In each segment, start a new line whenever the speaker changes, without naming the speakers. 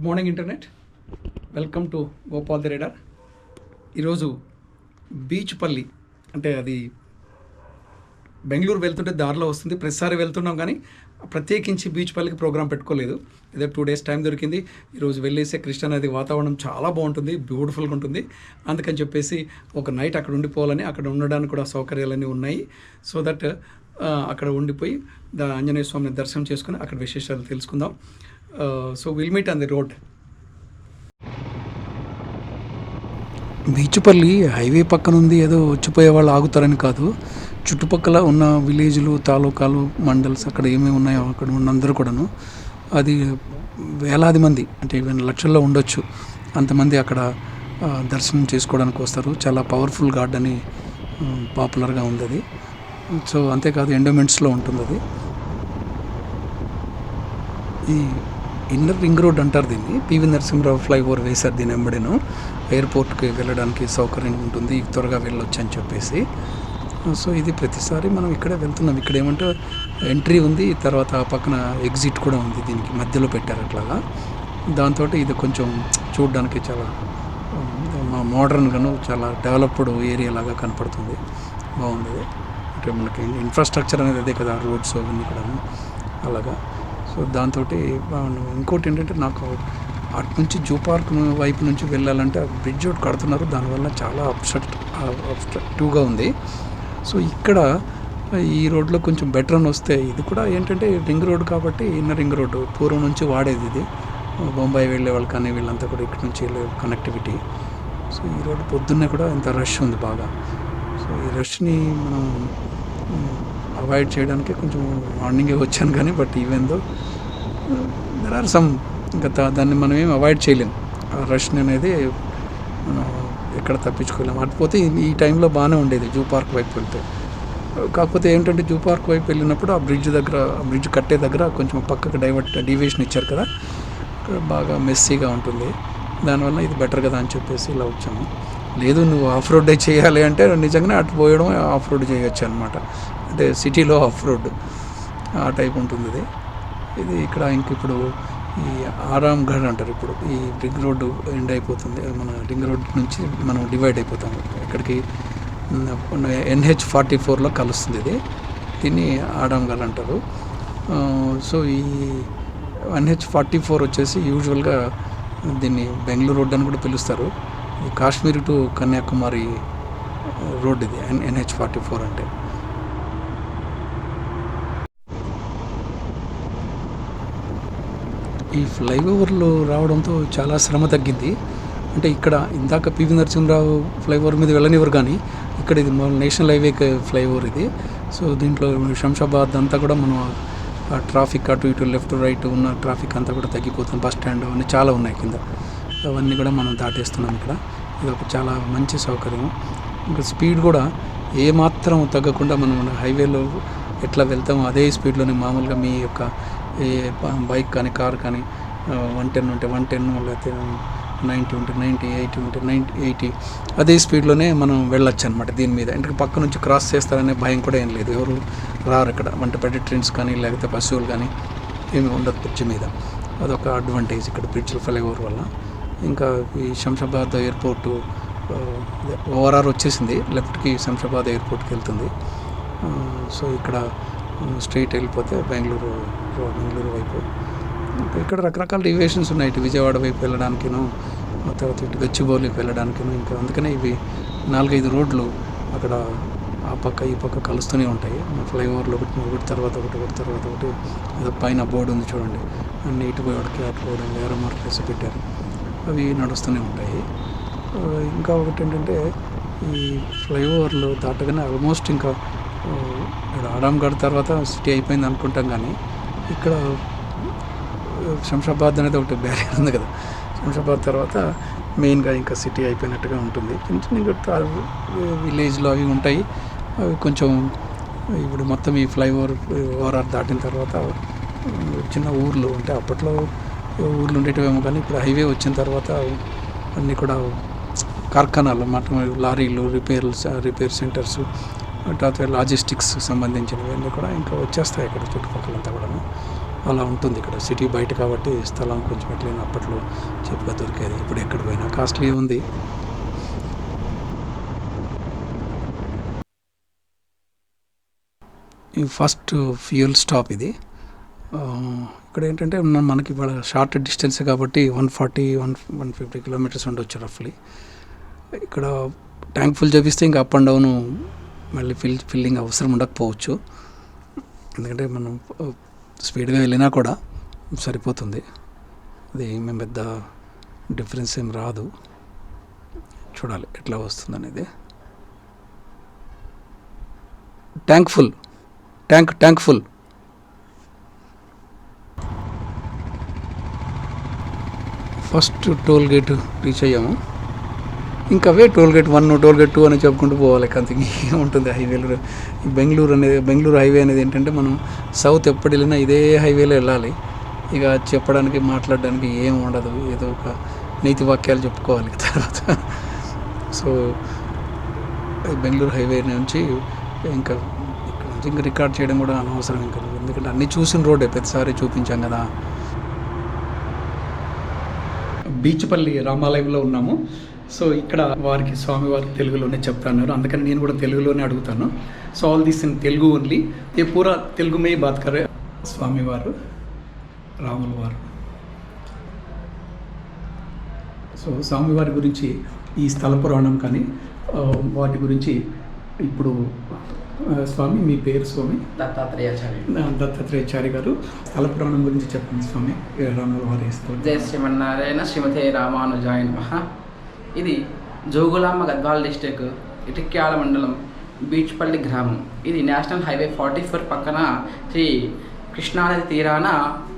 Morning internet. Welcome to Gopal the raider. ఈరోజు బీచ్పల్లి అంటే అది బెంగళూరు వెళ్తుంటే దారిలో వస్తుంది. ప్రతిసారి వెళ్తున్నాం కానీ ప్రత్యేకించి బీచ్పల్లికి ప్రోగ్రాం పెట్టుకోలేదు. ఏదో 2 days టైం దొరికింది. ఈరోజు వెళ్ళేసే కృష్ణానది వాతావరణం చాలా బాగుంటుంది, బ్యూటిఫుల్గా ఉంటుంది. అందుకని చెప్పేసి ఒక నైట్ అక్కడ ఉండిపోవాలని, అక్కడ ఉండడానికి కూడా సౌకర్యాలన్నీ ఉన్నాయి. సో దట్ అక్కడ ఉండిపోయి ఆంజనేయ స్వామిని దర్శనం చేసుకుని అక్కడ విశేషాలు తెలుసుకుందాం. So will meet on the road. Beechpally highway పక్కన ఉంది, ఏదో వచ్చిపోయే వాళ్ళు ఆగుతారని కాదు. చుట్టుపక్కల ఉన్న విలేజ్లు, తాలూకాలు, మండల్స్ అక్కడ ఏమేమి ఉన్నాయో అక్కడ ఉన్నందరూ కూడాను అది వేలాది మంది, అంటే ఈవెన్ లక్షల్లో ఉండొచ్చు అంతమంది అక్కడ దర్శనం చేసుకోవడానికి వస్తారు. చాలా పవర్ఫుల్ గాడ్ అని పాపులర్గా ఉంది అది. సో అంతేకాదు ఎండోమెంట్స్లో ఉంటుంది అది. ఈ ఇన్నర్ రింగ్ రోడ్ అంటారు దీన్ని. పివి నరసింహరావు ఫ్లైఓవర్ వేశారు దీని వెంబడిను. ఎయిర్పోర్ట్కి వెళ్ళడానికి సౌకర్యంగా ఉంటుంది, త్వరగా వెళ్ళొచ్చు అని చెప్పేసి. సో ఇది ప్రతిసారి మనం ఇక్కడే వెళ్తున్నాం. ఇక్కడ ఏమంటే ఎంట్రీ ఉంది, తర్వాత పక్కన ఎగ్జిట్ కూడా ఉంది, దీనికి మధ్యలో పెట్టారు అట్లాగా. దాంతో ఇది కొంచెం చూడడానికి చాలా మోడర్న్గాను చాలా డెవలప్డ్ ఏరియా లాగా కనపడుతుంది. బాగుంది. అంటే మనకి ఇన్ఫ్రాస్ట్రక్చర్ అనేది అదే కదా, రోడ్స్ అవన్నీ కూడా అలాగా. సో దాంతో ఇంకోటి ఏంటంటే నాకు అటు నుంచి జూ పార్క్ వైపు నుంచి వెళ్ళాలంటే బ్రిడ్జ్ ఒకటి కడుతున్నారు, దానివల్ల చాలా అబ్స్ట్రక్టివ్గా ఉంది. సో ఇక్కడ ఈ రోడ్లో కొంచెం బెటర్ అని వస్తే, ఇది కూడా ఏంటంటే రింగ్ రోడ్ కాబట్టి ఇన్నర్ రింగ్ రోడ్డు పూర్వం నుంచి వాడేది ఇది. బొంబాయి వెళ్ళే వాళ్ళు కానీ వీళ్ళంతా కూడా ఇక్కడ నుంచి వెళ్ళే కనెక్టివిటీ. సో ఈ రోడ్డు పొద్దున్నే కూడా ఇంత రష్ ఉంది బాగా. సో ఈ రష్ని మనం అవాయిడ్ చేయడానికి కొంచెం మార్నింగే వచ్చాను కానీ, but even though there are some, ఇంకా దాన్ని మనం ఏం అవాయిడ్ చేయలేం. ఆ రష్ని అనేది మనం ఎక్కడ తప్పించుకోలేము. అటుపోతే ఈ టైంలో బాగానే ఉండేది జూ పార్క్ వైపు వెళ్తే. కాకపోతే ఏంటంటే జూ పార్క్ వైపు వెళ్ళినప్పుడు ఆ బ్రిడ్జ్ కట్టే దగ్గర కొంచెం పక్కకు డీవియేషన్ ఇచ్చారు కదా, బాగా మెస్సీగా ఉంటుంది. దానివల్ల ఇది బెటర్ కదా అని చెప్పేసి ఇలా వచ్చాము. లేదు నువ్వు ఆఫ్ రోడ్ చేయాలి అంటే నిజంగానే అటు పోయడం ఆఫ్ రోడ్ చేయొచ్చు అనమాట. అంటే సిటీలో ఆఫ్ రోడ్ ఆ టైప్ ఉంటుంది ఇది. ఇక్కడ ఇంక ఇప్పుడు ఈ ఆరాంఘడ్ అంటారు. ఇప్పుడు ఈ రింగ్ రోడ్డు ఎండ్ అయిపోతుంది, మన రింగ్ రోడ్ నుంచి మనం డివైడ్ అయిపోతాము. ఇక్కడికి NH44లో కలుస్తుంది ఇది. దీన్ని ఆరాంఘడ్ అంటారు. సో ఈ NH44 వచ్చేసి యూజువల్గా దీన్ని బెంగళూరు రోడ్ అని కూడా పిలుస్తారు. ఈ కాశ్మీర్ టు కన్యాకుమారి రోడ్ ఇది NH44 అంటే. ఈ ఫ్లైఓవర్లు రావడంతో చాలా శ్రమ తగ్గింది. అంటే ఇక్కడ ఇందాక పివి నరసింహరావు ఫ్లైఓవర్ మీద వెళ్ళనివ్వరు, కానీ ఇక్కడ ఇది నేషనల్ హైవే ఫ్లైఓవర్ ఇది. సో దీంట్లో శంషాబాద్ అంతా కూడా మనం ట్రాఫిక్ అటు ఇటు లెఫ్ట్ రైట్ ఉన్న ట్రాఫిక్ అంతా కూడా తగ్గిపోతుంది. బస్ స్టాండ్ అవన్నీ చాలా ఉన్నాయి కింద, అవన్నీ కూడా మనం దాటేస్తున్నాం ఇక్కడ. ఇది ఒక చాలా మంచి సౌకర్యం. ఇంకా స్పీడ్ కూడా ఏమాత్రం తగ్గకుండా మనం హైవేలో ఎట్లా వెళ్తామో అదే స్పీడ్లోనే మామూలుగా మీ యొక్క ఏ బైక్ కానీ కార్ కానీ 110 ఉంటే 110, లేకపోతే 90 ఉంటే 90, 80 ఉంటే 80 అదే స్పీడ్లోనే మనం వెళ్ళొచ్చు అనమాట దీని మీద. ఇంటికి పక్క నుంచి క్రాస్ చేస్తారనే భయం కూడా ఏం లేదు, ఎవరు రారు ఇక్కడ. అంటే పెడెస్ట్రియన్స్ కానీ లేకపోతే పశువులు కానీ ఏమి ఉండదు బ్రిడ్జ్ మీద. అదొక అడ్వాంటేజ్ ఇక్కడ బ్రిడ్జ్ ఫ్లైఓవర్ వల్ల. ఇంకా ఈ శంషాబాద్ ఎయిర్పోర్టు ORR వచ్చేసింది, లెఫ్ట్కి శంషాబాద్ ఎయిర్పోర్ట్కి వెళ్తుంది. సో ఇక్కడ స్ట్రైట్ వెళ్ళిపోతే బెంగళూరు వైపు. ఇక్కడ రకరకాల డీవియేషన్స్ ఉన్నాయి, ఇటు విజయవాడ వైపు వెళ్ళడానికిను, తర్వాత ఇటు గచ్చిబౌలికి వెళ్ళడానికిను. ఇంకా అందుకనే ఇవి 4-5 రోడ్లు అక్కడ ఆ పక్క ఈ పక్క కలుస్తూనే ఉంటాయి. ఫ్లైఓవర్లో ఒకటి తర్వాత ఒకటి. ఏదో పైన బోర్డు ఉంది చూడండి, అన్ని ఇటు పోయేవాడికి అటు పోవడం వేరే మార్కెట్స్ పెట్టారు, అవి నడుస్తూనే ఉంటాయి. ఇంకా ఒకటి ఏంటంటే ఈ ఫ్లైఓవర్లు దాటగానే ఆల్మోస్ట్ ఇంకా ఇక్కడ ఆరాంఘడ్ తర్వాత సిటీ అయిపోయింది అనుకుంటాం, కానీ ఇక్కడ శంషాబాద్ అనేది ఒకటి బ్యారియర్ ఉంది కదా, శంషాబాద్ తర్వాత మెయిన్గా ఇంకా సిటీ అయిపోయినట్టుగా ఉంటుంది. ఇంకా విలేజ్లో అవి ఉంటాయి. అవి కొంచెం ఇప్పుడు మొత్తం ఈ ఫ్లైఓవర్ ORR దాటిన తర్వాత చిన్న ఊర్లు, అంటే అప్పట్లో ఊర్లు ఉండేటివేమో, కానీ ఇప్పుడు హైవే వచ్చిన తర్వాత అన్నీ కూడా కార్ఖానాలు, లారీలు, రిపేర్ సెంటర్స్, తర్వాత లాజిస్టిక్స్ సంబంధించినవి అన్నీ కూడా ఇంకా వచ్చేస్తాయి ఇక్కడ చుట్టుపక్కలంతా కూడా. అలా ఉంటుంది ఇక్కడ. సిటీ బయట కాబట్టి స్థలం కొంచెం ఎట్లయినా అప్పట్లో చీప్గా దొరికేది. ఇప్పుడు ఎక్కడ పోయినా కాస్ట్లీ ఉంది. ఈ ఫస్ట్ ఫ్యూయల్ స్టాప్ ఇది. ఇక్కడ ఏంటంటే మనకి ఇవాళ షార్ట్ డిస్టెన్స్ కాబట్టి 140-150 కిలోమీటర్స్ ఉండొచ్చు రఫ్లీ. ఇక్కడ ట్యాంక్ ఫుల్ చేపిస్తే ఇంకా అప్ అండ్ డౌన్ మళ్ళీ ఫిల్లింగ్ అవసరం ఉండకపోవచ్చు, ఎందుకంటే మనం స్పీడ్గా వెళ్ళినా కూడా సరిపోతుంది. అది మేము పెద్ద డిఫరెన్స్ ఏం రాదు. చూడాలి ఎట్లా వస్తుంది అనేది. Tank full. First toll gate reach అయ్యాము. ఇంకా అవే టోల్ గేట్ 1, టోల్ గేట్ 2 అని చెప్పుకుంటూ పోవాలి. అంత ఉంటుంది హైవేలో. ఈ బెంగళూరు హైవే అనేది ఏంటంటే మనం సౌత్ ఎప్పుడు వెళ్ళినా ఇదే హైవేలో వెళ్ళాలి. ఇక చెప్పడానికి మాట్లాడడానికి ఏం ఉండదు, ఏదో ఒక నీతి వాక్యాలు చెప్పుకోవాలి తర్వాత. సో బెంగళూరు హైవే నుంచి ఇంకా ఇక్కడ నుంచి ఇంకా రికార్డ్ చేయడం కూడా అనవసరం ఇంకా, ఎందుకంటే అన్నీ చూసిన రోడ్డే, ప్రతిసారి చూపించాం కదా. బీచ్పల్లి రామాలయంలో ఉన్నాము. సో ఇక్కడ స్వామివారికి తెలుగులోనే చెప్తాను, అందుకని నేను కూడా తెలుగులోనే అడుగుతాను. So all this in Telugu only. ఏ పూరా తెలుగు మే బాత్ కరే. స్వామివారు రాముల వారు. సో స్వామివారి గురించి ఈ స్థల పురాణం కానీ వాటి గురించి ఇప్పుడు స్వామి మీ పేరు? స్వామి దత్తాత్రేయాచారి గారు. స్థల పురాణం గురించి చెప్పండి స్వామి. రాముల వారి
జయ శ్రీమన్నారాయణ. శ్రీమతే రామానుజాయ నమః. ఇది జోగులాంబ గద్వాల డిస్టిక్, ఇటిక్యాల మండలం, బీచ్పల్లి గ్రామం. ఇది నేషనల్ హైవే 44 పక్కన శ్రీ కృష్ణానది తీరాన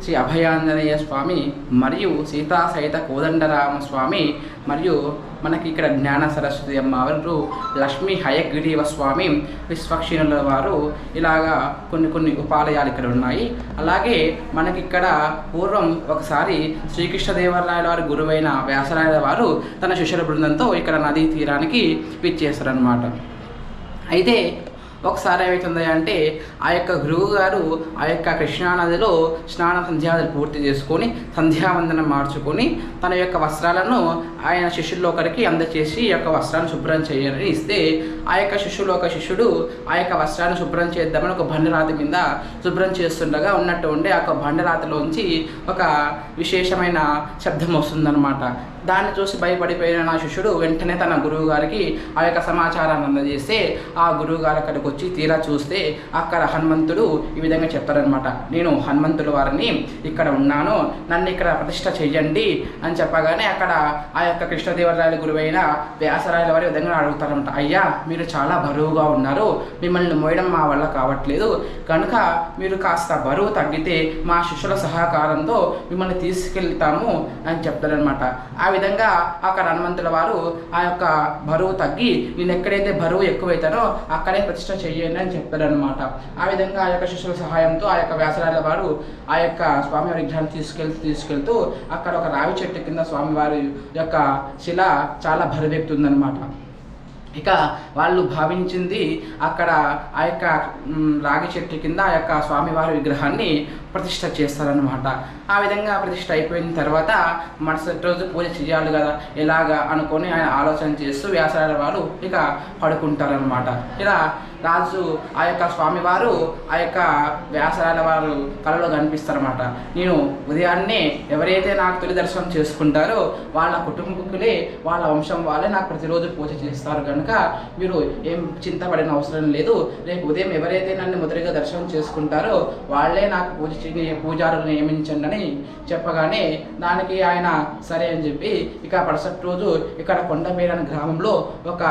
శ్రీ అభయాంజనేయ స్వామి మరియు సీతా సహిత కోదండరామ స్వామి మరియు మనకి ఇక్కడ జ్ఞాన సరస్వతి అమ్మవారు, లక్ష్మీ హయగ్రీవ స్వామి, విశ్వక్షీణుల వారు, ఇలాగా కొన్ని ఉపాలయాలు ఇక్కడ ఉన్నాయి. అలాగే మనకి ఇక్కడ పూర్వం ఒకసారి శ్రీకృష్ణదేవరాయల వారి గురువైన వ్యాసరాయల వారు తన శిష్యుల బృందంతో ఇక్కడ నదీ తీరానికి విచ్చేస్తారనమాట. అయితే ఒకసారి ఏమవుతుంది అంటే ఆ యొక్క గురువు గారు ఆ యొక్క కృష్ణానదిలో స్నాన సంధ్యావదలు పూర్తి చేసుకొని సంధ్యావందనం మార్చుకొని తన యొక్క వస్త్రాలను ఆయన శిష్యుల్లో ఒకరికి అందచేసి ఈ యొక్క వస్త్రాన్ని శుభ్రం చేయాలని ఇస్తే ఆ యొక్క శిష్యుడు ఆ యొక్క వస్త్రాన్ని శుభ్రం చేద్దామని ఒక బండరాతి కింద శుభ్రం చేస్తుండగా ఉన్నట్టు ఉండే ఆ యొక్క బండరాతిలోంచి ఒక విశేషమైన శబ్దం వస్తుందన్నమాట. దాన్ని చూసి భయపడిపోయిన నా శిష్యుడు వెంటనే తన గురువు గారికి ఆ యొక్క సమాచారాన్ని అందజేస్తే ఆ గురువు గారు అక్కడికి వచ్చి తీరా చూస్తే అక్కడ హనుమంతుడు ఈ విధంగా చెప్తారనమాట. నేను హనుమంతుల వారిని ఇక్కడ ఉన్నాను, నన్ను ఇక్కడ ప్రతిష్ఠ చెయ్యండి అని చెప్పగానే అక్కడ ఆ యొక్క కృష్ణదేవరాయల గురువైన వ్యాసరాయల వారి విధంగా అడుగుతారనమాట. అయ్యా, మీరు చాలా బరువుగా ఉన్నారు, మిమ్మల్ని మోయడం మా వల్ల కావట్లేదు, కనుక మీరు కాస్త బరువు తగ్గితే మా శిష్యుల సహకారంతో మిమ్మల్ని తీసుకెళ్తాము అని చెప్తారనమాట. ఆ విధంగా అక్కడ హనుమంతుల వారు ఆ యొక్క బరువు తగ్గి నేను ఎక్కడైతే బరువు ఎక్కువైతానో అక్కడే ప్రతిష్ఠ చెయ్యండి అని చెప్తారనమాట. ఆ విధంగా ఆ యొక్క శిష్యుల సహాయంతో ఆ యొక్క వ్యాసరాయల వారు ఆ యొక్క స్వామివారి విగ్రహాన్ని తీసుకెళ్తూ అక్కడ ఒక రావి చెట్టు కింద స్వామివారి యొక్క శిల చాలా బరువెక్కుతుందనమాట. ఇక వాళ్ళు భావించింది అక్కడ ఆ యొక్క రాగి చెట్టు కింద ఆ యొక్క స్వామివారి విగ్రహాన్ని ప్రతిష్ఠ చేస్తారనమాట. ఆ విధంగా ప్రతిష్ఠ అయిపోయిన తర్వాత మరుసటి రోజు పూజ చేయాలి కదా, ఎలాగా అనుకొని ఆయన ఆలోచన చేస్తూ వ్యాసరాయల వారు ఇక పడుకుంటారనమాట. ఇలా రాజు ఆ యొక్క స్వామివారు ఆ యొక్క వ్యాసరాయల వారు కళలో కనిపిస్తారన్నమాట. నేను ఉదయాన్నే ఎవరైతే నాకు తొలి దర్శనం చేసుకుంటారో వాళ్ళ కుటుంబకులే, వాళ్ళ వంశం వాళ్ళే నాకు ప్రతిరోజు పూజ చేస్తారు, కనుక మీరు ఏం చింతపడిన అవసరం లేదు. రేపు ఉదయం ఎవరైతే నన్ను మొదటిగా దర్శనం చేసుకుంటారో వాళ్ళే నాకు పూజారులు నియమించండి అని చెప్పగానే దానికి ఆయన సరే అని చెప్పి ఇక మరుసటి రోజు ఇక్కడ కొండపేరని గ్రామంలో ఒక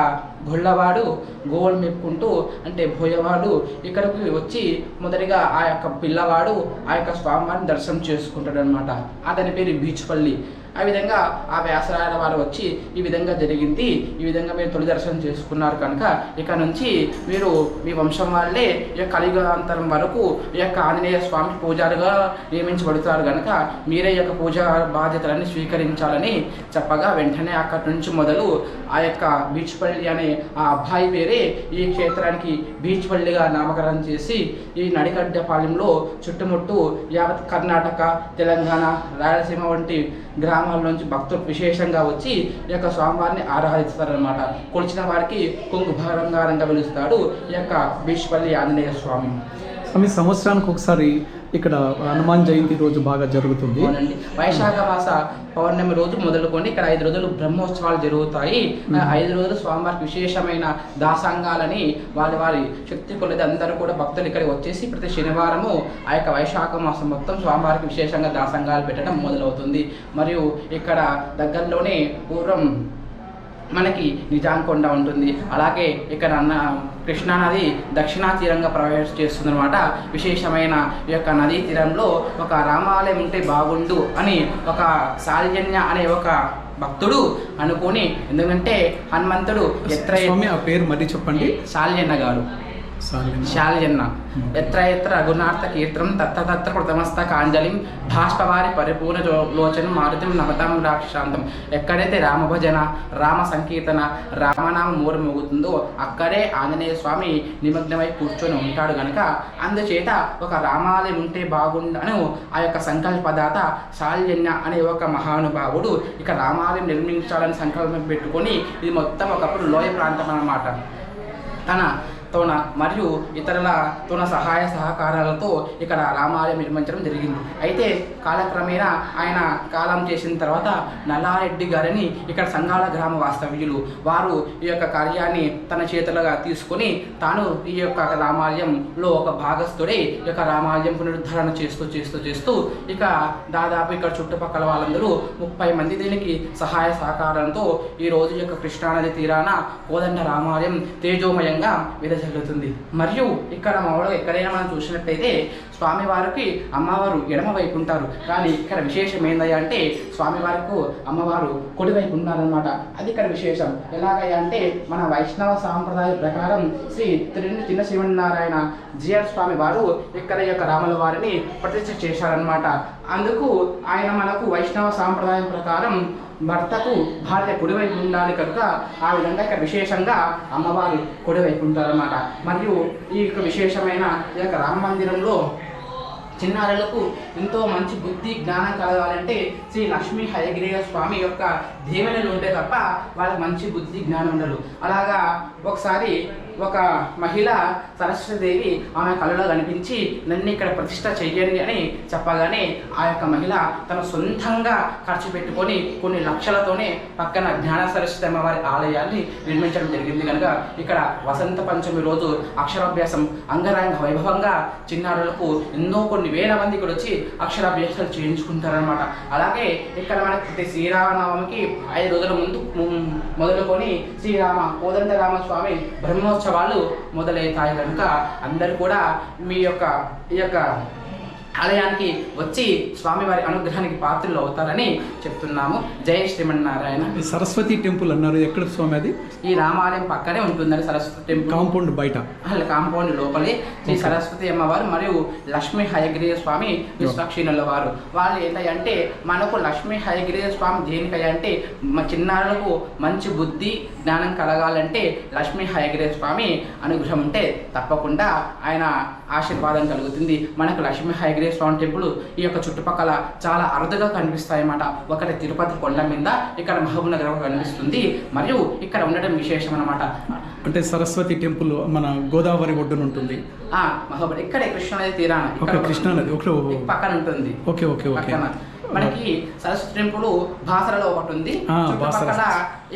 గొల్లవాడు గోవులు మెప్పుకుంటూ అంటే బోయవాడు ఇక్కడికి వచ్చి మొదటిగా ఆ యొక్క పిల్లవాడు ఆ యొక్క స్వామివారిని దర్శనం చేసుకుంటాడు అనమాట. అతని పేరు బీచ్పల్లి. ఆ విధంగా ఆ వ్యాసరాయల వారు వచ్చి ఈ విధంగా జరిగింది, ఈ విధంగా మీరు తొలి దర్శనం చేసుకున్నారు కనుక ఇక నుంచి మీరు మీ వంశం వాళ్ళే ఈ యొక్క కలియుగాంతరం వరకు ఈ యొక్క ఆంజనేయ స్వామి పూజారుగా నియమించబడతారు కనుక మీరే యొక్క పూజా బాధ్యతలన్నీ స్వీకరించాలని చెప్పగా వెంటనే అక్కడి నుంచి మొదలు ఆ యొక్క బీచ్పల్లి అనే ఆ అబ్బాయి పేరే ఈ క్షేత్రానికి బీచ్పల్లిగా నామకరణం చేసి ఈ నడికడ్డపాలెంలో చుట్టుముట్టు యావత్ కర్ణాటక, తెలంగాణ, రాయలసీమ వంటి గ్రామాల నుంచి భక్తులు విశేషంగా వచ్చి ఈ యొక్క స్వామివారిని ఆరాధిస్తారనమాట. కొలిచిన వారికి కొంగు బంగారంగా పిలుస్తాడు ఈ యొక్క బీచ్పల్లి ఆంజనేయ స్వామి.
సంవత్సరానికి ఒకసారి ఇక్కడ హనుమాన్ జయంతి రోజు బాగా జరుగుతుంది.
అవునండి, వైశాఖ మాస పౌర్ణమి రోజు మొదలుకొని ఇక్కడ 5 రోజులు బ్రహ్మోత్సవాలు జరుగుతాయి. 5 రోజులు స్వామివారికి విశేషమైన దాసాంగాలని వారి శక్తి కొలది అందరూ కూడా భక్తులు ఇక్కడికి వచ్చేసి ప్రతి శనివారము ఆ యొక్క వైశాఖ మాసం మొత్తం స్వామివారికి విశేషంగా దాసాంగాలు పెట్టడం మొదలవుతుంది. మరియు ఇక్కడ దగ్గరలోనే పూర్వం మనకి నిజాంకొండ ఉంటుంది. అలాగే ఇక్కడ కృష్ణానది దక్షిణా తీరంగా ప్రవేశం చేస్తుంది అనమాట. విశేషమైన ఈ యొక్క నదీ తీరంలో ఒక రామాలయం ఉంటే బాగుండు అని ఒక శాల్యన్య అనే ఒక భక్తుడు అనుకొని, ఎందుకంటే హనుమంతుడు
స్వామి ఆ పేరు మరి చెప్పండి.
శాల్యన్న గారు, శాల్యన్న ఎత్ర ఎత్ర రఘునాథ కీర్తనం తత్త కృతమస్త కాంజలిం భాష్పవారి పరిపూర్ణ లోచనం మారుతం నమతాం రాక్షాంతం. ఎక్కడైతే రామభజన, రామ సంకీర్తన, రామనామ మూరు మోగుతుందో అక్కడే ఆంజనేయ స్వామి నిమగ్నమై కూర్చొని ఉంటాడు కనుక అందుచేత ఒక రామాలయం ఉంటే బాగుండను ఆ యొక్క సంకల్పదాత శాల్యన్య అనే ఒక మహానుభావుడు ఇక రామాలయం నిర్మించాలని సంకల్పం పెట్టుకొని, ఇది మొత్తం ఒకప్పుడు లోయ ప్రాంతం అన్నమాట. తోన మరియు ఇతరులతోన సహాయ సహకారాలతో ఇక్కడ రామాలయం నిర్మించడం జరిగింది. అయితే కాలక్రమేణా ఆయన కాలం చేసిన తర్వాత నల్లారెడ్డి గారిని ఇక్కడ సంగాల గ్రామ వాస్తవ్యులు వారు ఈ యొక్క కార్యాన్ని తన చేతులుగా తీసుకొని తాను ఈ యొక్క రామాలయంలో ఒక భాగస్థుడై ఈ యొక్క రామాలయం పునరుద్ధరణ చేస్తూ ఇక దాదాపు ఇక్కడ చుట్టుపక్కల వాళ్ళందరూ 30 మంది దీనికి సహాయ సహకారంతో ఈరోజు ఈ యొక్క కృష్ణానది తీరాన కోదండ రామాలయం తేజోమయంగా జరుగుతుంది. మరియు ఇక్కడ మామూలుగా ఎక్కడైనా మనం చూసినట్లయితే స్వామివారికి అమ్మవారు ఎడమ వైపు ఉంటారు, కానీ ఇక్కడ విశేషం ఏందయ్యా అంటే స్వామివారికి అమ్మవారు కుడి వైపు ఉన్నారనమాట. అది ఇక్కడ విశేషం. ఎలాగయ్యా అంటే మన వైష్ణవ సాంప్రదాయ ప్రకారం శ్రీ చిన్న శ్రీమన్నారాయణ జిఆర్ స్వామి వారు ఇక్కడ యొక్క రాముల వారిని ప్రతిష్ఠ చేశారనమాట. అందుకు ఆయన మనకు వైష్ణవ సాంప్రదాయం ప్రకారం భర్తకు భార్య కుడివైపు ఉండాలి కనుక ఆ విధంగా ఇక్కడ విశేషంగా అమ్మవారు కుడివైపు ఉంటారన్నమాట. మరియు ఈ యొక్క విశేషమైన ఈ యొక్క రామ మందిరంలో చిన్నారులకు ఎంతో మంచి బుద్ధి జ్ఞానం కలగాలంటే శ్రీ లక్ష్మీ హయగ్రీవ స్వామి యొక్క దీవెనలు ఉంటే తప్ప వాళ్ళకి మంచి బుద్ధి జ్ఞానం ఉండదు. అలాగా ఒకసారి ఒక మహిళ సరస్వతీదేవి ఆమె కళలో కనిపించి నన్ను ఇక్కడ ప్రతిష్ట చెయ్యండి అని చెప్పగానే ఆ యొక్క మహిళ తన సొంతంగా ఖర్చు పెట్టుకొని కొన్ని లక్షలతోనే పక్కన జ్ఞాన సరస్వతి అమ్మవారి ఆలయాన్ని నిర్మించడం జరిగింది. కనుక ఇక్కడ వసంత పంచమి రోజు అక్షరాభ్యాసం అంగరంగ వైభవంగా చిన్నారులకు ఎన్నో కొన్ని వేల మంది ఇక్కడ వచ్చి అక్షరాభ్యాసాలు చేయించుకుంటారనమాట. అలాగే ఇక్కడ మనకి శ్రీరామనవమికి 5 రోజుల ముందు మొదలుకొని కోదండ రామస్వామి బ్రహ్మోత్సవాలు మొదలవుతాయి కనుక అందరూ కూడా ఈ యొక్క ఆలయానికి వచ్చి స్వామివారి అనుగ్రహానికి పాత్రలు అవుతారని చెప్తున్నాము. జై శ్రీమన్నారాయణ.
సరస్వతి టెంపుల్ అన్నారు, ఎక్కడ స్వామి అది?
ఈ రామాలయం పక్కనే ఉంటుందండి సరస్వతి టెంపుల్.
కాంపౌండ్ బయట?
కాంపౌండ్ లోపలే శ్రీ సరస్వతి అమ్మవారు మరియు లక్ష్మీ హయగ్రీవ స్వామి విశ్వక్షీణుల వారు. వాళ్ళు ఏంటంటే మనకు లక్ష్మీ హయగ్రీవ స్వామి దేనికయ్యా అంటే మా చిన్నారులకు మంచి బుద్ధి జ్ఞానం కలగాలంటే లక్ష్మీ హయగ్రీవ స్వామి అనుగ్రహం ఉంటే తప్పకుండా ఆయన ఆశీర్వాదం కలుగుతుంది. మనకు లక్ష్మీ హయగ్రీవ స్వామి టెంపుల్ ఈ యొక్క చుట్టుపక్కల చాలా అరుదుగా కనిపిస్తాయి అన్నమాట. ఒకటి తిరుపతి కొండ మీద, ఇక్కడ మహబూబ్ నగర్ కనిపిస్తుంది. మరియు ఇక్కడ ఉండడం విశేషం అన్నమాట.
అంటే సరస్వతి టెంపుల్ మన గోదావరి ఒడ్డున ఉంటుంది.
మహబూబ్ ఇక్కడే కృష్ణానది తీరాన
కృష్ణానది
పక్కన ఉంటుంది.
Okay okay okay.
మనకి సరస్వతి టెంపుల్ బాసరలో ఒకటి ఉంది. చుట్టుపక్కల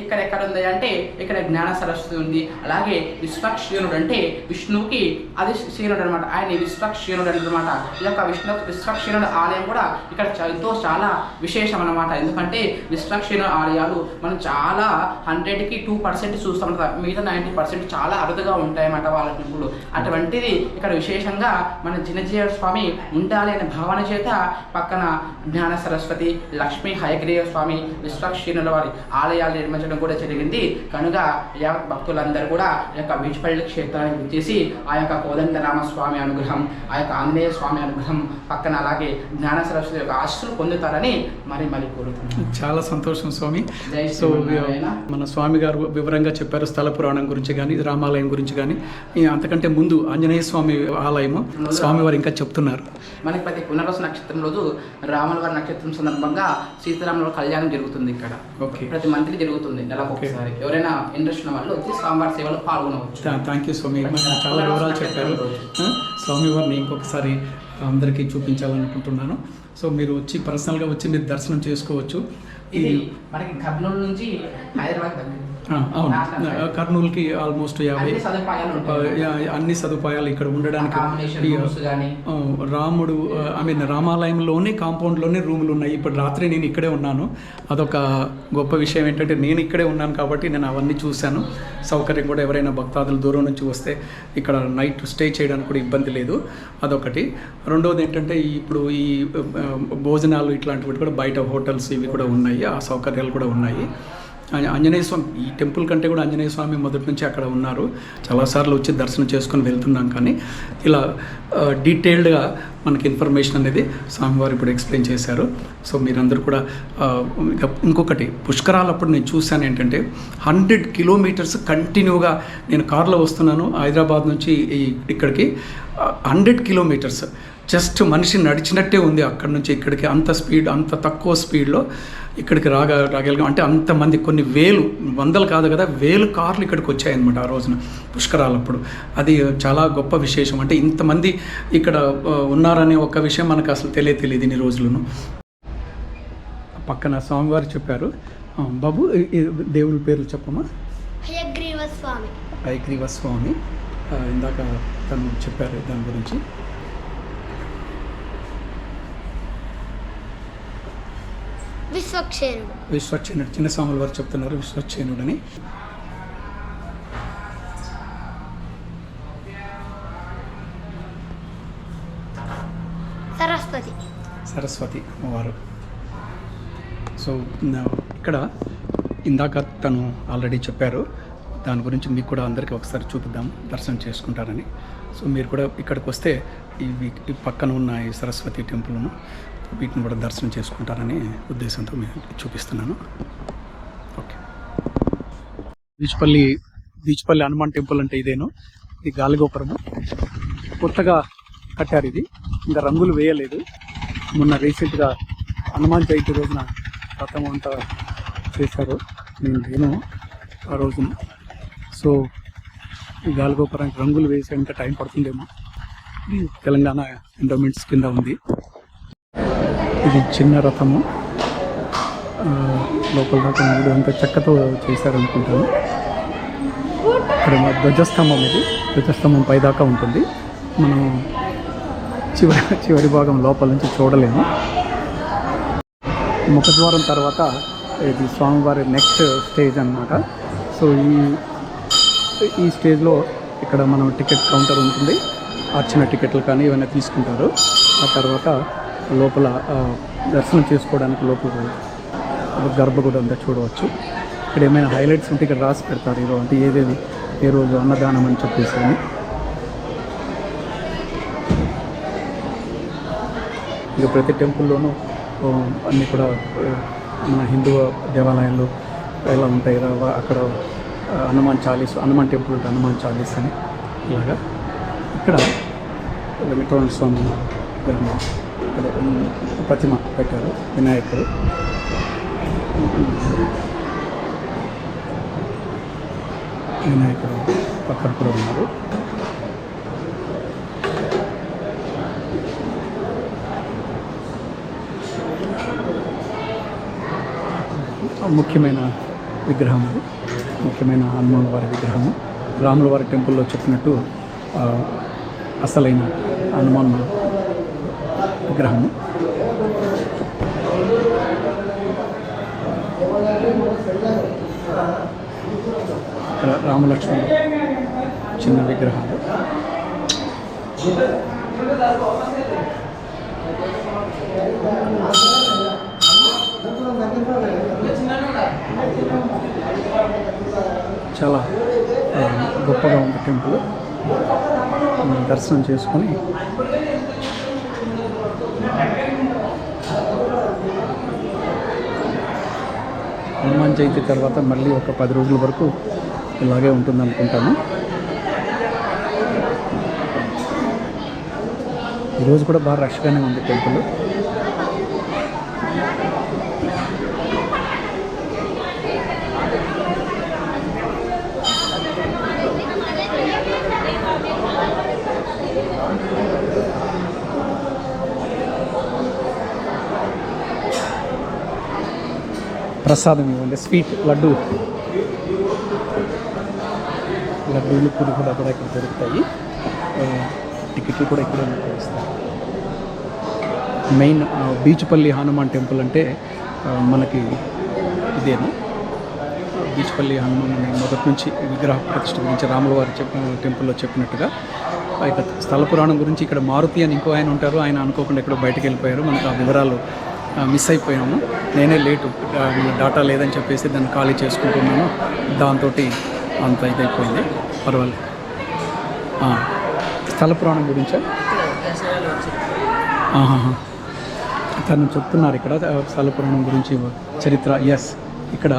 ఇక్కడ ఎక్కడ ఉంది అంటే ఇక్కడ జ్ఞాన సరస్వతి ఉంది. అలాగే విశ్వక్షీణుడు అంటే విష్ణువుకి అది క్షీణుడు అనమాట, ఆయన విశ్వక్షీణుడు అనమాట. ఈ యొక్క విశ్వక్షీణుడు ఆలయం కూడా ఇక్కడ ఎంతో చాలా విశేషం అనమాట. ఎందుకంటే విశ్వక్షీణుడు ఆలయాలు మనం చాలా 100కి 2% చూస్తాం, మిగతా 90% చాలా అరుదుగా ఉంటాయన్నమాట వాళ్ళ టెంపుల్. అటువంటిది ఇక్కడ విశేషంగా మన చిన్నజీవ స్వామి ఉండాలి అనే భావన చేత పక్కన జ్ఞాన సరస్వతి, లక్ష్మీ హయగ్రీవ స్వామి, విశ్వక్షీణుల వారి ఆలయాలు నిర్మించడం కూడా జరిగింది. కనుక యావత్ భక్తులందరూ కూడా ఈ యొక్క బీచ్పల్లి క్షేత్రానికి వచ్చేసి ఆ యొక్క కోదండరామ స్వామి అనుగ్రహం, ఆ యొక్క ఆంజనేయ స్వామి అనుగ్రహం, పక్కన అలాగే జ్ఞాన సరస్వతి యొక్క ఆశీస్సులు పొందుతారని మరి కోరుతున్నాను.
చాలా సంతోషం స్వామి. సో మన స్వామి గారు వివరంగా చెప్పారు స్థల పురాణం గురించి కానీ, రామాలయం గురించి కానీ. అంతకంటే ముందు ఆంజనేయ స్వామి ఆలయము స్వామివారు ఇంకా చెప్తున్నారు.
మనకి ప్రతి పునర్వసు నక్షత్రం రోజు రాముల వారి నక్షత్రం సందర్భంగా సీతారాముల కళ్యాణం జరుగుతుంది ఇక్కడ.
ఓకే,
ప్రతి మంత్లీ జరుగుతుంది, నెలకు ఒకసారి. ఎవరైనా ఇంట్రెస్ట్ ఉన్న వాళ్ళు వచ్చి స్వామివారి సేవలో పాల్గొనవచ్చు.
థ్యాంక్ యూ స్వామి, చాలా వివరాలు చెప్పారు. స్వామివారిని ఇంకొకసారి అందరికీ చూపించాలనుకుంటున్నాను. సో మీరు వచ్చి పర్సనల్గా వచ్చి మీరు దర్శనం చేసుకోవచ్చు.
ఇది మనకి కర్నూలు నుంచి హైదరాబాద్ దగ్గర.
అవును, కర్నూలుకి ఆల్మోస్ట్ 50 అన్ని సదుపాయాలు ఇక్కడ ఉండడానికి. రాముడు రామాలయంలోనే కాంపౌండ్లోనే రూములు ఉన్నాయి. ఇప్పుడు రాత్రి నేను ఇక్కడే ఉన్నాను. అదొక గొప్ప విషయం ఏంటంటే నేను ఇక్కడే ఉన్నాను కాబట్టి నేను అవన్నీ చూశాను. సౌకర్యం కూడా ఎవరైనా భక్తాదులు దూరం నుంచి వస్తే ఇక్కడ నైట్ స్టే చేయడానికి కూడా ఇబ్బంది లేదు. అదొకటి. రెండవది ఏంటంటే ఇప్పుడు ఈ భోజనాలు ఇట్లాంటివి కూడా బయట హోటల్స్ ఇవి కూడా ఉన్నాయి, ఆ సౌకర్యాలు కూడా ఉన్నాయి. ఆంజనేయ స్వామి ఈ టెంపుల్ కంటే కూడా ఆంజనేయ స్వామి మొదటి నుంచి అక్కడ ఉన్నారు. చాలాసార్లు వచ్చి దర్శనం చేసుకొని వెళ్తున్నాం. కానీ ఇలా డీటెయిల్డ్గా మనకి ఇన్ఫర్మేషన్ అనేది స్వామివారు ఇప్పుడు ఎక్స్ప్లెయిన్ చేశారు. సో మీరందరూ కూడా ఇంకొకటి పుష్కరాలప్పుడు నేను చూశాను ఏంటంటే 100 కిలోమీటర్స్ కంటిన్యూగా నేను కార్లో వస్తున్నాను హైదరాబాద్ నుంచి ఇక్కడికి. 100 కిలోమీటర్స్ జస్ట్ మనిషి నడిచినట్టే ఉంది అక్కడి నుంచి ఇక్కడికి. అంత స్పీడ్, అంత తక్కువ స్పీడ్లో ఇక్కడికి రాగలిగాం. అంటే అంతమంది, కొన్ని వందలు కాదు కదా, 1000 కార్లు ఇక్కడికి వచ్చాయన్నమాట ఆ రోజున పుష్కరాలప్పుడు. అది చాలా గొప్ప విశేషం. అంటే ఇంతమంది ఇక్కడ ఉన్నారనే ఒక విషయం మనకు అసలు తెలియదు ఇన్ని రోజులను. పక్కన స్వామివారు చెప్పారు. బాబు దేవుడి పేర్లు చెప్పమ్మా.
హయగ్రీవ స్వామి.
హయగ్రీవ స్వామి ఇందాక తను చెప్పారు దాని గురించి. విశ్వక్షేణుడు చిన్న స్వాముల వారు చెప్తున్నారు విశ్వక్షేణుడని. సరస్వతి వారు. సో ఇక్కడ ఇందాక తను ఆల్రెడీ చెప్పారు, దాని గురించి మీకు కూడా అందరికీ ఒకసారి చూపిద్దాం, దర్శనం చేసుకుంటారని. సో మీరు కూడా ఇక్కడికి వస్తే ఈ పక్కన ఉన్న ఈ సరస్వతి టెంపుల్ను వీటిని కూడా దర్శనం చేసుకుంటారని ఉద్దేశంతో మేము చూపిస్తున్నాను. ఓకే, బీచ్పల్లి హనుమాన్ టెంపుల్ అంటే ఇదేను. ఇది గాలిగోపురము, కొత్తగా కట్టారు. ఇది ఇంకా రంగులు వేయలేదు. మొన్న రీసెంట్గా హనుమాన్ జయంతి రోజున రథం అంతా చేశారు. నేను ఆ రోజున. సో ఈ గాలిగోపురానికి రంగులు వేసే ఇంకా టైం పడుతుందేమో. ఇది తెలంగాణ ఎండోమెంట్స్ కింద ఉంది. ఇది చిన్న రథము, లోపల దాకా అంతా చెక్కతో చేశారనుకుంటాను. ఇక్కడ ధ్వజస్తంభం, ఇది ధ్వజస్తంభం పైదాకా ఉంటుంది. మనం చివరి భాగం లోపల నుంచి చూడలేము. ముఖద్వారం తర్వాత ఇది స్వామివారి నెక్స్ట్ స్టేజ్ అన్నమాట. సో ఈ స్టేజ్లో ఇక్కడ మనం టికెట్ కౌంటర్ ఉంటుంది. అర్చన టికెట్లు కానీ ఏమైనా తీసుకుంటారు. ఆ తర్వాత లోపల దర్శనం చేసుకోవడానికి లోపల గర్భగుడి అంతా చూడవచ్చు. ఇక్కడ ఏమైనా హైలైట్స్ ఉంటే ఇక్కడ రాసి పెడతారు ఈరోజు, అంటే ఏదేది ఏ రోజు అన్నదానం అని చెప్పేసి. ఇక ప్రతి టెంపుల్లోనూ అన్నీ కూడా మన హిందూ దేవాలయాల్లో ఎలా ఉంటాయి, అక్కడ హనుమాన్ టెంపుల్ ఉంటుంది, హనుమాన్ చాలీస్ అని. ఇలాగా ఇక్కడ వెంకటరమణ స్వామి ప్రతిమ పెట్టారు, వినాయకుడు. పక్కన కూడా ఉన్నారు. ముఖ్యమైన విగ్రహం ఇది ముఖ్యమైన హనుమాన్ వారి విగ్రహము. రాముల వారి టెంపుల్లో చెప్పినట్టు అసలైన హనుమాన్ విగ్రహము. ఇక్కడ రామలక్ష్మణుడు చిన్న విగ్రహాలు. చాలా గొప్పగా ఉంది టెంపుల్. దర్శనం చేసుకొని హనుమాన్ జయంతి తర్వాత మళ్ళీ ఒక 10 రోజుల వరకు ఇలాగే ఉంటుంది అనుకుంటాను. ఈరోజు కూడా బాగా రష్గానే ఉంది టెంపుల్. ప్రసాదం ఇవ్వండి, స్వీట్ లడ్డూలు పురుగులు కూడా ఇక్కడ దొరుకుతాయి. టికెట్లు కూడా ఇక్కడ ఉపయోగిస్తారు. మెయిన్ బీచ్పల్లి హనుమాన్ టెంపుల్ అంటే మనకి ఇదేను. బీచ్పల్లి హనుమాన్ మొదటి నుంచి విగ్రహ ప్రతిష్ఠ గురించి రాముల వారి టెంపుల్లో చెప్పినట్టుగా ఇక స్థల పురాణం గురించి ఇక్కడ మారుతి అని ఇంకో ఆయన ఉంటారు. ఆయన అనుకోకుండా ఎక్కడో బయటకు వెళ్ళిపోయారు. మనకు ఆ వివరాలు మిస్ అయిపోయాము. నేనే లేటు, డాటా లేదని చెప్పేసి దాన్ని ఖాళీ చేసుకుంటున్నాను. దాంతో అంత ఇదైపోయింది. పర్వాలేదు. స్థల పురాణం గురించా తను చెప్తున్నారు ఇక్కడ స్థల పురాణం గురించి చరిత్ర. ఎస్, ఇక్కడ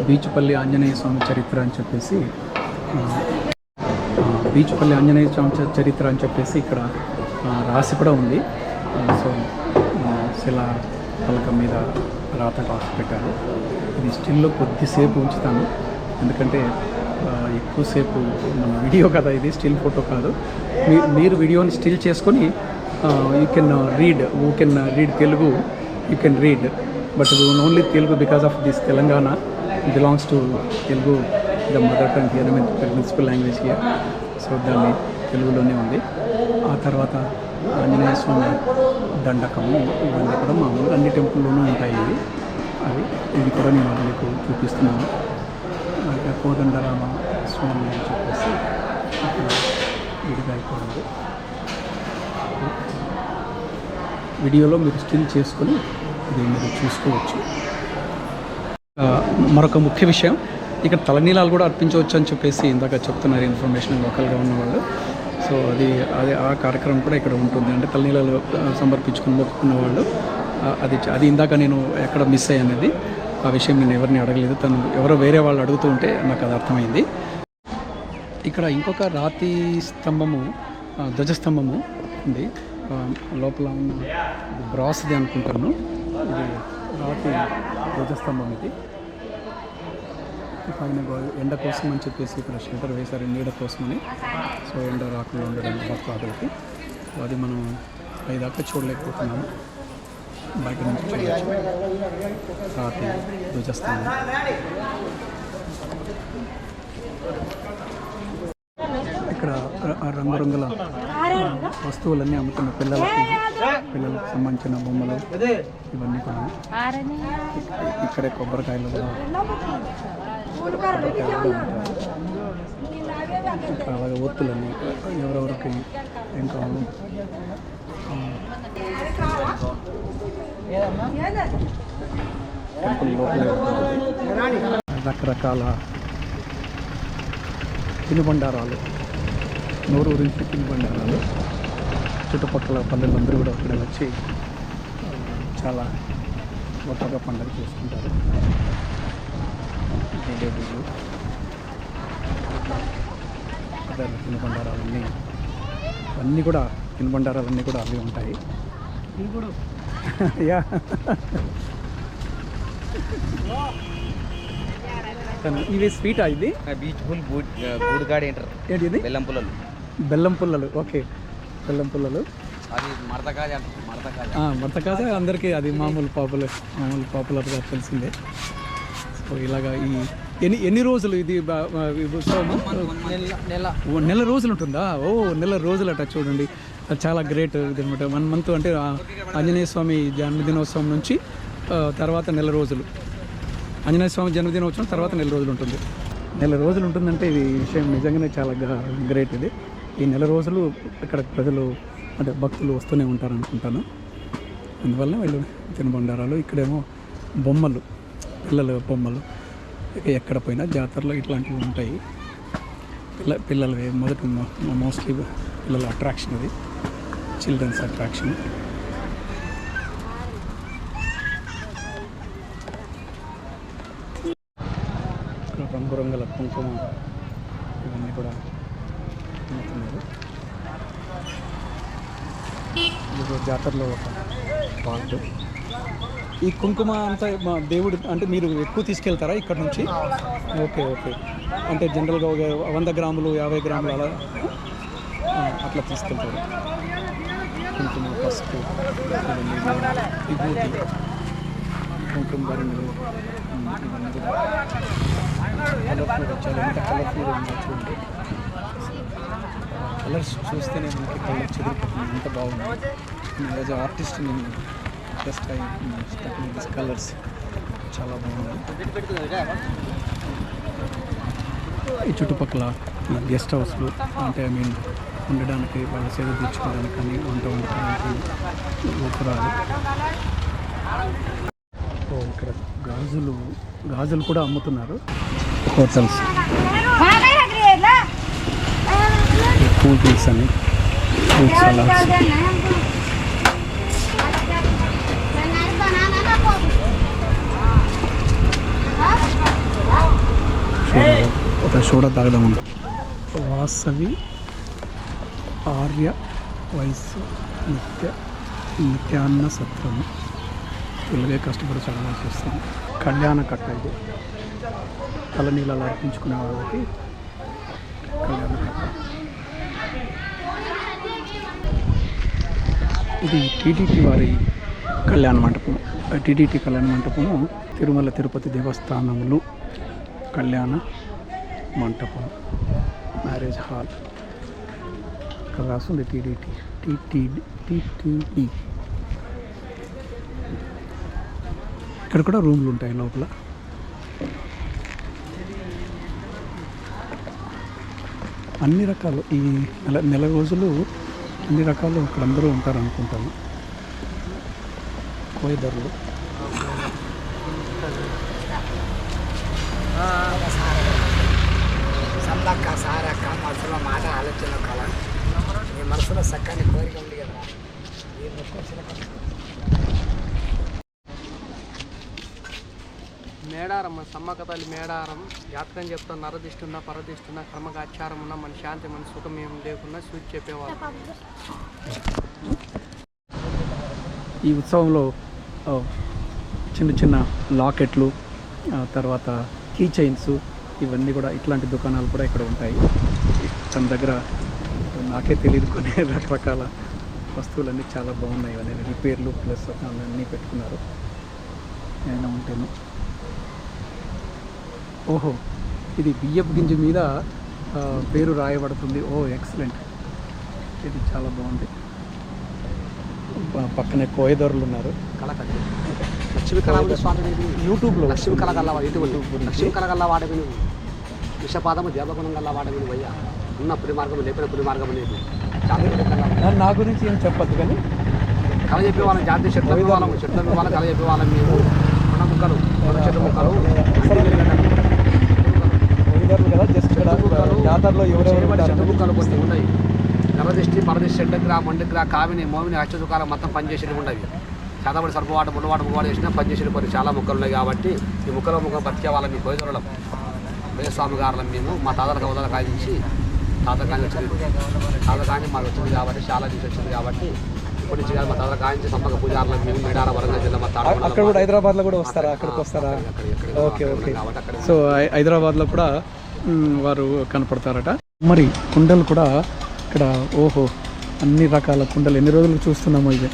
బీచ్పల్లి ఆంజనేయ స్వామి చరిత్ర అని చెప్పేసి బీచ్పల్లి ఆంజనేయ స్వామి చరిత్ర అని చెప్పేసి ఇక్కడ రాసి కూడా ఉంది. సో శిలా పలకం మీద రాత రాసి పెట్టారు. ఇది స్టిల్లో కొద్దిసేపు ఉంచుతాను, ఎందుకంటే ఎక్కువసేపు మన వీడియో కదా, ఇది స్టిల్ ఫోటో కాదు. మీరు వీడియోని స్టిల్ చేసుకొని you can read Telugu, you can read, but only Telugu because of this Telangana belongs to Telugu, the mother tongue here, I mean principal language here. So దాన్ని తెలుగులోనే ఉంది. ఆ తర్వాత ఆంజనేయ స్వామి దండకము, ఇవన్నీ కూడా మామూలుగా అన్ని టెంపుల్లోనూ ఉంటాయి. ఇవి కూడా నేను మీకు చూపిస్తున్నాను. కోదండరామ స్వామి అని చెప్పేసి విడిగా అయిపోయింది. వీడియోలో మీరు స్టిల్ చేసుకొని ఇది మీరు చూసుకోవచ్చు. మరొక ముఖ్య విషయం, ఇక్కడ తలనీలాలు కూడా అర్పించవచ్చు అని చెప్పేసి ఇందాక చెప్తున్నారు ఇన్ఫర్మేషన్ లోకల్గా ఉన్నవాళ్ళు. సో అది ఆ కార్యక్రమం కూడా ఇక్కడ ఉంటుంది. అంటే తలనీలాలు సమర్పించుకుని మొక్కుకున్న వాళ్ళు అది ఇందాక నేను ఎక్కడ మిస్ అయ్యానది, ఆ విషయం నేను ఎవరిని అడగలేదు. తను ఎవరో వేరే వాళ్ళు అడుగుతూ ఉంటే నాకు అది అర్థమైంది. ఇక్కడ ఇంకొక రాతి స్తంభము, ధ్వజస్తంభము ఉంది. లోపల ఉన్న బ్రాస్ది అనుకుంటాను. ఇది రాతి ధ్వజస్తంభం. ఇది పైన ఎండ కోసం అని చెప్పేసి ఇక్కడ షెల్టర్ వేశారు, నీడ కోసమని. సో ఎండ రాకుండా ఉండడానికి భక్తులకి. సో అది మనం పైదాకా చూడలేకపోతున్నాము, బయట నుంచి చూడవచ్చు. రాతి ధ్వజస్తంభం. ఇక్కడ రంగురంగుల వస్తువులన్నీ అమ్ముతున్న పిల్లలకు సంబంధించిన బొమ్మలు ఇవన్నీ కూడా. ఇక్కడే కొబ్బరికాయలు కూడా అలాగే ఒత్తులన్నీ ఎవరెవరికి ఏం కావాలి. రకరకాల తినుబండారాలు, నోరు గురించి తినుబండారాలు. చుట్టుపక్కల పల్లెలందరూ కూడా అక్కడ వచ్చి చాలా గొప్పగా పండుగ చేసుకుంటారు. జిలేబీలు, తినుబండారాలన్నీ అన్నీ కూడా తినుబండారాలన్నీ కూడా అవి ఉంటాయి. యా, ఇవి స్వీటా? ఇది
బీచ్ఫుల్ గూడ్ గాడి ఏంటారు.
ఏంటి ఇది?
బెల్లం పుల్లలు.
బెల్లం పుల్లలు. ఓకే, బెల్లం పుల్లలు.
అది మడతకాజ.
మడతకాజ అందరికీ అది మామూలు పాపులర్గా తెలిసిందే. సో ఇలాగా ఈ ఎన్ని రోజులు ఇది ఈ ఉత్సవము? నెల రోజులు ఉంటుందా? ఓ నెల రోజులట, చూడండి అది చాలా గ్రేట్ ఇది అనమాట. 1 month అంటే ఆంజనేయ స్వామి జన్మదినోత్సవం నుంచి తర్వాత నెల రోజులు, ఆంజనేయ స్వామి జన్మదినోత్సవం తర్వాత నెల రోజులు ఉంటుంది. నెల రోజులు ఉంటుందంటే ఇది విషయం నిజంగానే చాలా గ్రేట్. ఇది ఈ నెల రోజులు ఇక్కడ ప్రజలు అంటే భక్తులు వస్తూనే ఉంటారు అనుకుంటాను. అందువల్ల వీళ్ళు తినుబండారాలు, ఇక్కడేమో బొమ్మలు, పిల్లల బొమ్మలు, ఎక్కడ పోయినా జాతరలో ఇట్లాంటివి ఉంటాయి. పిల్లలవి మొదటి మోస్ట్లీ పిల్లల అట్రాక్షన్, అది చిల్డ్రన్స్ అట్రాక్షన్. రంగురంగుల కుంకుమ ఇవన్నీ కూడా అమ్ముతున్నారు. ఇది జాతరలో ఒక పార్ట్. ఈ కుంకుమ అంతా మా దేవుడు అంటే మీరు ఎక్కువ తీసుకెళ్తారా ఇక్కడ నుంచి? ఓకే, అంటే జనరల్గా ఒక 100 గ్రాములు 50 గ్రాములు అలా అట్లా తీసుకెళ్తారు. కుంకుమ, పసుపు, విభూతి, కుంకుమ భరణులు, ఇవన్నీ కూడా కలర్ఫుల్, చాలా ఎంత కలర్ఫుల్గా ఉందో చూడండి. కలర్స్ చూస్తేనే మనకి కలర్ చెదిరిపోతుంది, ఎంత బాగుంది. యాజ్ అ ఆర్టిస్ట్ నేను జస్ట్ దిస్ కలర్స్ చాలా బాగుంది. ఈ చుట్టుపక్కల గెస్ట్ హౌస్లు అంటే ఉండడానికి, వాళ్ళ సేవ తీర్చుకోవడానికి కానీ, వంట వండుకోవడానికి గోపురాలు. ఇక్కడ గాజులు కూడా అమ్ముతున్నారు. హోటల్స్, కూల్ డ్రింక్స్ అని, ఫ్రూట్ సలాడ్స్. ఒక సోడా తాగదాము. వాసవి ఆర్య వయస్సు నిత్యాన్న సత్రము. ఇలాగే కష్టపడి చాలా చేస్తాను. కళ్యాణ కట్ట, ఇది తలనీళ్ళు అర్పించుకునే వాళ్ళకి కళ్యాణ కట్ట. ఇది టీటీటీ వారి కళ్యాణ మంటపం. టీటీటీ కళ్యాణ మంటపము తిరుమల తిరుపతి దేవస్థానములు కళ్యాణ మంటపం, మ్యారేజ్ హాల్. ఇక్కడ రాస్తుంది టీటీడీ. ఇక్కడ కూడా రూమ్లు ఉంటాయి లోపల. అన్ని రకాలు ఈ నెల రోజులు అన్ని రకాలు ఇక్కడ అందరూ ఉంటారు అనుకుంటాను. కోయిదర్లు,
సందక్క సారక్క మనసులో మాట ఆలోచన కళ, నీ మనసులో చక్కని కోరిక ఉంది కదా.
మేడారం సమ్మక్క తల్లి మేడారం జాతకం చెప్తా, నరదిష్టున్నా పరదిష్టున్నా కర్మగాచారం ఉన్నా మన శాంతి మన సుఖం ఏం లేకున్నా సూచి చెప్పేవాళ్ళు.
ఈ ఉత్సవంలో చిన్న చిన్న లాకెట్లు, తర్వాత కీ చైన్స్, ఇవన్నీ కూడా ఇట్లాంటి దుకాణాలు కూడా ఇక్కడ ఉంటాయి. తన దగ్గర నాకే తెలియదు కొన్ని రకరకాల వస్తువులన్నీ చాలా బాగున్నాయి. ఇవన్నీ రిపేర్లు ప్లస్ అన్నీ పెట్టుకున్నారు. ఏమైనా ఉంటేను. ఓహో, ఇది బియ్యపు గింజ మీద పేరు రాయబడుతుంది. ఓ ఎక్సలెంట్, ఇది చాలా బాగుంది. పక్కనే కోయదొరలు ఉన్నారు.
లక్ష్మీ కళావతి స్వామి
యూట్యూబ్లో
లక్ష్మీ కళ గల్ల లక్ష్మీ కళ గల్ల వాడవిను విషపాదము దేవగుణం గల్ల వాడవిను వయ్యా ఉన్న పురి మార్గం లేపిన పురి మార్గం లేదు.
నా గురించి ఏం చెప్పద్దు కానీ
కళ చెప్పేవాళ్ళం, జాతీయ చెట్ల వాళ్ళం కళ చెప్పేవాళ్ళం. మేము కొండ ముక్కలు, చెట్ల ముక్కలు
కదా, జస్ట్ జాతరలో ఎవరెవరు
చెట్ల ముక్కలు కొన్ని ఉన్నాయి. నరదిష్టి పరదిష్టి చెడ్డగ్రా మండగ్రా కావిని మోమిని అష్టదుకాలం మొత్తం పనిచేసేవి ఉండవి. చాతబడి సర్పవాట ముళ్ళవాట మువ్వాడు వేసినా పనిచేసేవి కొన్ని చాలా ముక్కలు ఉన్నాయి. కాబట్టి ఈ ముక్కలు బతికే వాళ్ళం మీ కోయిదొరలం వేస్వామి గారులం. మేము మా తాతల కవతల కాయించి తాతకాని వచ్చింది, తాతకాని మాకు వచ్చింది కాబట్టి చాలా నుంచి వచ్చింది కాబట్టి ఇప్పటి నుంచి మా తాతల కాయించి సమ్మక పూజారులం మేము మేడార వరంగల్ జిల్లా. మా తాత
అక్కడ కూడా హైదరాబాద్లో కూడా వస్తారా? అక్కడికి వస్తారా? Okay okay. సో హైదరాబాద్లో కూడా వారు కనపడతారట. మరి కుండలు కూడా ఇక్కడ, ఓహో అన్ని రకాల కుండలు. ఎన్ని రోజులు చూస్తున్నాము ఇది,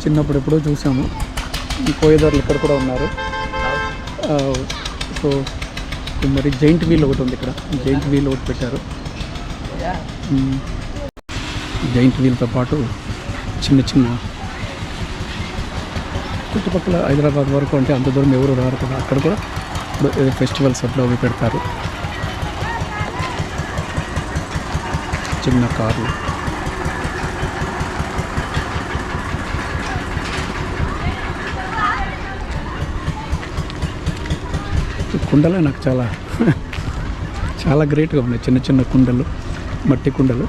చిన్నప్పుడు ఎప్పుడో చూసాము. ఈ కోయదారులు ఇక్కడ కూడా ఉన్నారు. సో మరి జైంట్ వీల్ ఒకటి ఉంది ఇక్కడ, జైంట్ వీల్ ఒకటి పెట్టారు. జైంట్ వీల్తో పాటు చిన్న చిన్న చుట్టుపక్కల హైదరాబాద్ వరకు అంటే అంత దూరం ఎవరు రారు కదా, అక్కడ కూడా ఇప్పుడు ఫెస్టివల్స్ అట్లా అవి పెడతారు. చిన్న కార్లు, కుండలే నాకు చాలా గ్రేట్గా ఉన్నాయి. చిన్న చిన్న కుండలు, మట్టి కుండలు.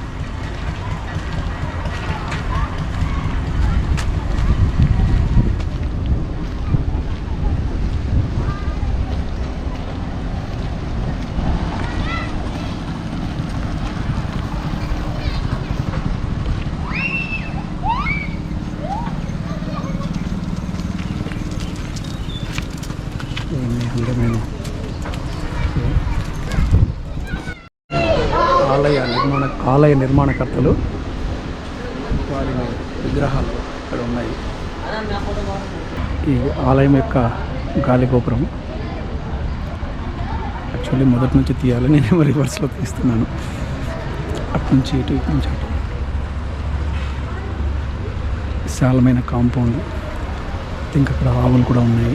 అందమైన ఆలయ నిర్మాణకర్తలు వారి విగ్రహాలు ఇక్కడ ఉన్నాయి. ఈ ఆలయం యొక్క గాలి గోపురం యాక్చువల్లీ మొదటి నుంచి తీయాలి, నేనేమో రివర్స్లో తీస్తున్నాను. అటు నుంచి ఇటు, ఇటు నుంచి అటు. విశాలమైన కాంపౌండ్, ఇంకా అక్కడ ఆవులు కూడా ఉన్నాయి,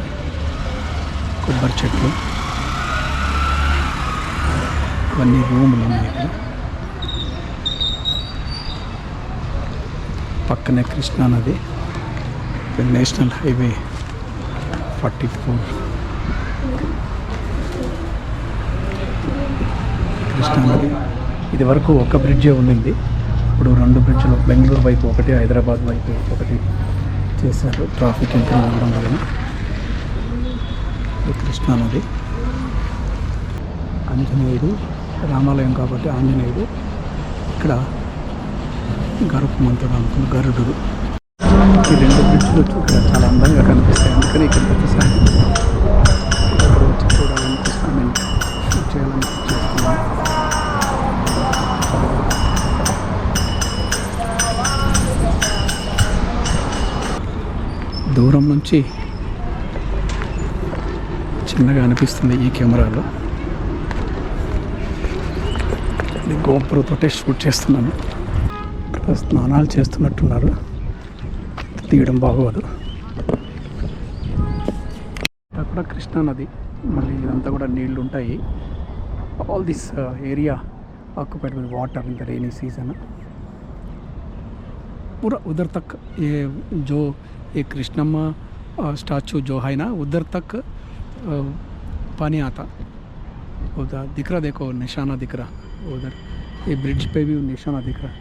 కొబ్బరి చెట్లు, ఇవన్నీ రూములు ఉన్నాయి ఇక్కడ. పక్కనే కృష్ణా నది, నేషనల్ హైవే 44. కృష్ణా నది ఇది వరకు ఒక బ్రిడ్జే ఉండింది, ఇప్పుడు 2 బ్రిడ్జ్లు, బెంగళూరు వైపు ఒకటి, హైదరాబాద్ వైపు ఒకటి చేశారు ట్రాఫిక్ ఇంప్రూవ్ అవ్వడం వలన. కృష్ణా నది, ఆంజనేయుడు రామాలయం కాబట్టి ఆంజనేయుడు, ఇక్కడ గరుత్మంతుడు అనుకున్న గరుడు. ఈ 2 బ్రిడ్జ్లు ఇక్కడ చాలా అందంగా కనిపిస్తాయి, అందుకని ఇక్కడ ప్రతిసారి ఇక్కడ వచ్చి చూడాలనిపిస్తాను, నేను షూట్ చేయాలనిపిస్తున్నాను. దూరం నుంచి చిన్నగా అనిపిస్తుంది ఈ కెమెరాలో. గోప్రోతోటే షూట్ చేస్తున్నాను. ఇక్కడ స్నానాలు చేస్తున్నట్టున్నారు, తీయడం బాగోదు. అక్కడ కృష్ణా నది, మళ్ళీ ఇదంతా కూడా నీళ్లు ఉంటాయి. All this area occupied with water in the rainy season. पूरा उधर तक ये कृष्णम्मा स्टैचू जो है ना, उधर तक पानी आता. उधर दिख रहा, देखो निशाना दिख रहा उधर, ये ब्रिज पे भी निशाना दिख रहा.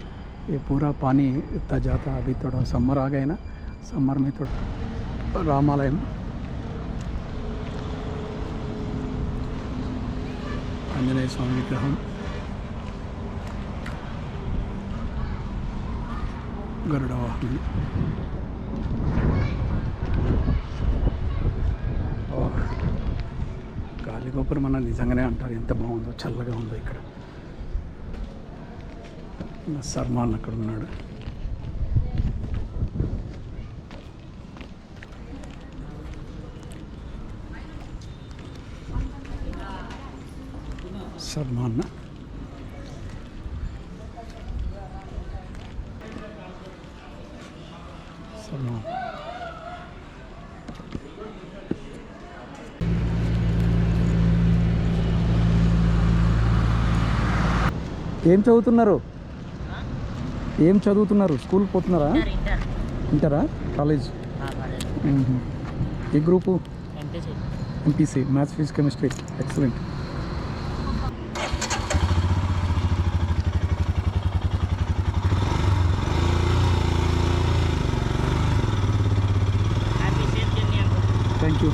ये पूरा पानी इतना जाता. अभी थोड़ा समर आ गए ना, समर में थोड़ा. रामालयम, आंजनेय स्वामी विग्रहम, గరుడ వాహనం. గాలిగోపురం అన్న నిజంగానే అంటారు, ఎంత బాగుందో, చల్లగా ఉందో. ఇక్కడ సల్మాన్ అక్కడ ఉన్నాడు. సల్మాన్ ఏం చదువుతున్నారు? స్కూల్ పోతున్నారా? ఇంటరా? కాలేజ్? ఏ group? MPC, maths, physics, chemistry. Excellent. Thank you.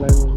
Flyover.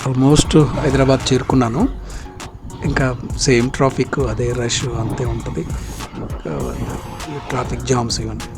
Almost Hyderabad చేరుకున్నాను. ఇంకా సేమ్ ట్రాఫిక్, అదే రష్ అంతే ఉంటుంది. ట్రాఫిక్ జామ్స్ ఇవన్నీ.